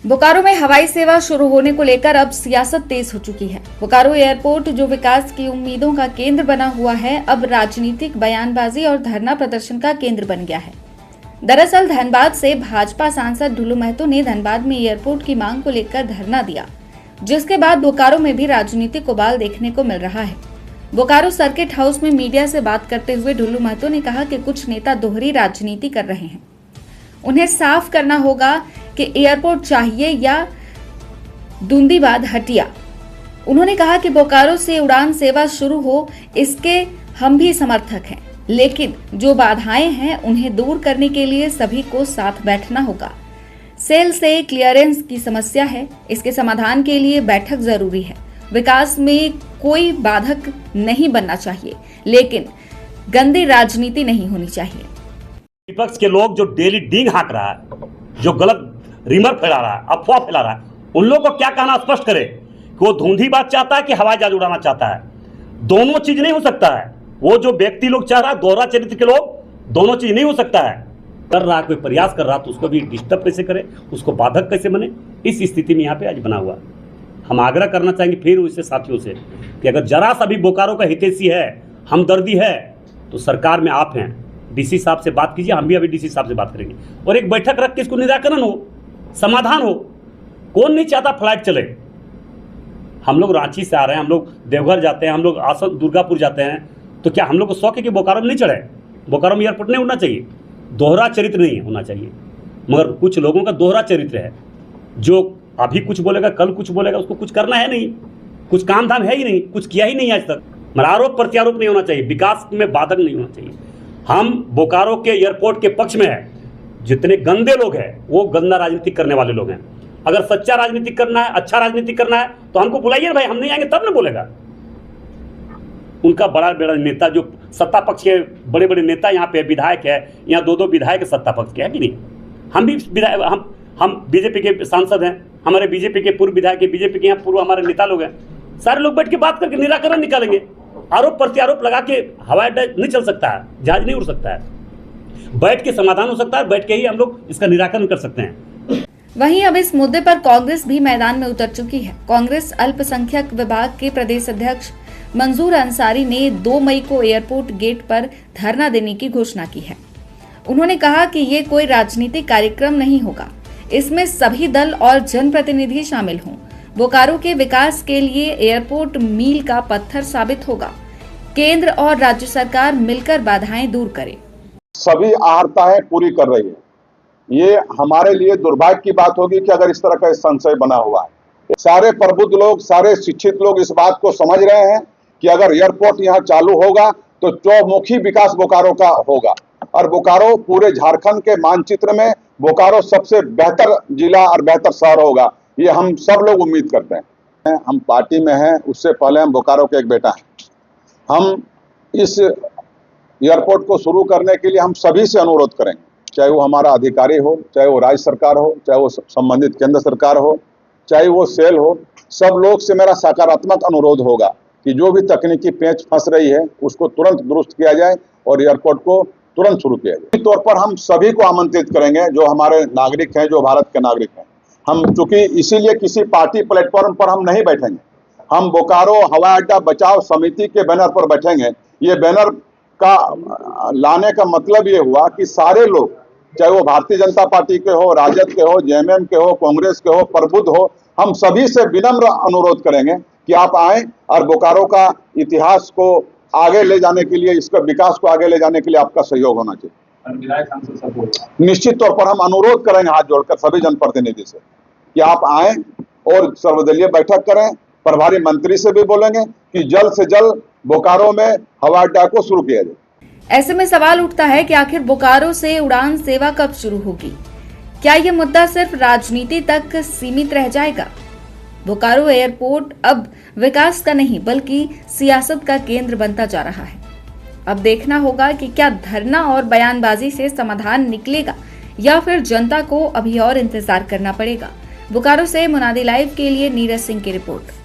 बोकारो में हवाई सेवा शुरू होने को लेकर अब सियासत तेज हो चुकी है। बोकारो एयरपोर्ट जो विकास की उम्मीदों का केंद्र बना हुआ है, अब राजनीतिक बयानबाजी और धरना प्रदर्शन का केंद्र बन गया है। दरअसल धनबाद से भाजपा सांसद ढुल्लू महतो ने धनबाद में एयरपोर्ट की मांग को लेकर धरना दिया, जिसके बाद बोकारो में भी राजनीतिक उबाल देखने को मिल रहा है। बोकारो सर्किट हाउस में मीडिया से बात करते हुए ढुल्लू महतो ने कहा कि कुछ नेता दोहरी राजनीति कर रहे हैं। उन्हें साफ करना होगा कि एयरपोर्ट चाहिए या दूंदीबाद हटिया। उन्होंने कहा कि बोकारो से उड़ान सेवा शुरू हो, इसके हम भी समर्थक हैं, लेकिन जो बाधाएं हैं उन्हें दूर करने के लिए सभी को साथ बैठना होगा। सेल से क्लियरेंस की समस्या है, इसके समाधान के लिए बैठक जरूरी है। विकास में कोई बाधक नहीं बनना चाहिए, लेकिन गंदी राजनीति नहीं होनी चाहिए। विपक्ष के लोग जो डेली डींग हाँक रहा है, जो गलत रिमर फैला रहा है, अफवाह फैला रहा है, उन लोगों को क्या कहना स्पष्ट करे कि वो धुंधी बात चाहता है कि हवाई जहाज उड़ाना चाहता है। दोनों चीज नहीं हो सकता है। वो जो व्यक्ति लोग चाह रहा है, दोहरा चरित्र के लोग, दोनों चीज नहीं हो सकता है। कर रहा कोई प्रयास कर रहा तो उसको भी डिस्टर्ब कैसे करे, उसको बाधक कैसे बने, इस स्थिति में यहाँ पे आज बना हुआ। हम आग्रह करना चाहेंगे फिर उससे साथियों से कि अगर जरा सा भी बोकारो का हितैषी है, हमदर्दी है, तो सरकार में आप हैं, डीसी साहब से बात कीजिए। हम भी अभी डीसी साहब से बात करेंगे और एक बैठक रख के इसको निराकरण हो, समाधान हो। कौन नहीं चाहता फ्लाइट चले। हम लोग रांची से आ रहे हैं, हम लोग देवघर जाते हैं, हम लोग आसन दुर्गापुर जाते हैं, तो क्या हम लोग को शौक है कि बोकारो में नहीं चढ़े? बोकारो में एयरपोर्ट नहीं उड़ना चाहिए, दोहरा चरित्र नहीं होना चाहिए। मगर कुछ लोगों का दोहरा चरित्र है, जो अभी कुछ बोलेगा कल कुछ बोलेगा, उसको कुछ करना है नहीं, कुछ काम धाम है ही नहीं, कुछ किया ही नहीं आज तक। मगर आरोप प्रत्यारोप नहीं होना चाहिए, विकास में बाधक नहीं होना चाहिए। हम बोकारो के एयरपोर्ट के पक्ष में है। जितने गंदे लोग हैं वो गंदा राजनीति करने वाले लोग हैं। अगर सच्चा राजनीति करना है, अच्छा राजनीति करना है, तो हमको बुलाइए भाई, हम नहीं आएंगे तब ना बोलेगा। उनका बड़ा बड़ा नेता जो सत्ता पक्ष के बड़े बड़े नेता यहाँ पे विधायक है, यहाँ दो विधायक सत्ता पक्ष के है कि नहीं? हम भी विधायक, हम बीजेपी के सांसद हैं, हमारे बीजेपी के पूर्व विधायक, बीजेपी के यहाँ पूर्व हमारे नेता लोग हैं। सारे लोग बैठ के बात करके निराकरण निकालेंगे। आरोप प्रत्यारोप लगा के हवाई अड्डा नहीं चल सकता है, जहाज नहीं उड़ सकता है। बैठ के समाधान हो सकता है, बैठ के ही हम लोग इसका निराकरण कर सकते हैं। वहीं अब इस मुद्दे पर कांग्रेस भी मैदान में उतर चुकी है। कांग्रेस अल्पसंख्यक विभाग के प्रदेश अध्यक्ष मंजूर अंसारी ने 2 मई को एयरपोर्ट गेट पर धरना देने की घोषणा की है। उन्होंने कहा कि ये कोई राजनीतिक कार्यक्रम नहीं होगा, इसमें सभी दल और जनप्रतिनिधि शामिल हों। बोकारो के विकास के लिए एयरपोर्ट मील का पत्थर साबित होगा। केंद्र और राज्य सरकार मिलकर बाधाएं दूर करे। सभी आर्ताएं पूरी कर रही है। ये हमारे लिए दुर्भाग्य की बात होगी कि अगर इस तरह का संशय बना हुआ है। सारे प्रबुद्ध लोग, सारे शिक्षित लोग इस बात को समझ रहे हैं कि अगर एयरपोर्ट यहाँ चालू होगा तो चौमुखी विकास बोकारो का होगा और बोकारो पूरे झारखंड के मानचित्र में बोकारो सबसे बेहतर जिला और बेहतर शहर होगा। ये हम सब लोग उम्मीद करते हैं। हम पार्टी में हैं, उससे पहले हम बोकारो के एक बेटा हैं। हम इस एयरपोर्ट को शुरू करने के लिए हम सभी से अनुरोध करेंगे, चाहे वो हमारा अधिकारी हो, चाहे वो राज्य सरकार हो, चाहे वो संबंधित केंद्र सरकार हो, चाहे वो सेल हो। सब लोग से मेरा सकारात्मक अनुरोध होगा कि जो भी तकनीकी पेच फंस रही है उसको तुरंत दुरुस्त किया जाए और एयरपोर्ट को तुरंत शुरू किया जाए। इस तौर पर हम सभी को आमंत्रित करेंगे, जो हमारे नागरिक हैं, जो भारत के नागरिक हैं। हम चूंकि इसीलिए किसी पार्टी प्लेटफॉर्म पर हम नहीं बैठेंगे, हम बोकारो हवाई अड्डा बचाओ समिति के बैनर पर बैठेंगे। ये बैनर का लाने का मतलब ये हुआ कि सारे लोग, चाहे वो भारतीय जनता पार्टी के हो, राजद के हो, जेएमएम के हो, कांग्रेस के हो, प्रबुद्ध हो, हम सभी से विनम्र अनुरोध करेंगे कि आप आएं और बोकारो का इतिहास को आगे ले जाने के लिए, इसका विकास को आगे ले जाने के लिए आपका सहयोग होना चाहिए। निश्चित तौर पर हम अनुरोध करेंगे हाथ जोड़कर सभी जनप्रतिनिधि से कि आप आएं और सर्वदलीय बैठक करें। प्रभारी मंत्री से भी बोलेंगे कि जल्द से जल्द बोकारो में हवाई अड्डा को शुरू किया जाए। ऐसे में सवाल उठता है कि आखिर बोकारो से उड़ान सेवा कब शुरू होगी? क्या ये मुद्दा सिर्फ राजनीति तक सीमित रह जाएगा? बोकारो एयरपोर्ट अब विकास का नहीं बल्कि सियासत का केंद्र बनता जा रहा है। अब देखना होगा कि क्या धरना और बयानबाजी से समाधान निकलेगा या फिर जनता को अभी और इंतजार करना पड़ेगा। बोकारो से मुनादी लाइव के लिए नीरज सिंह की रिपोर्ट।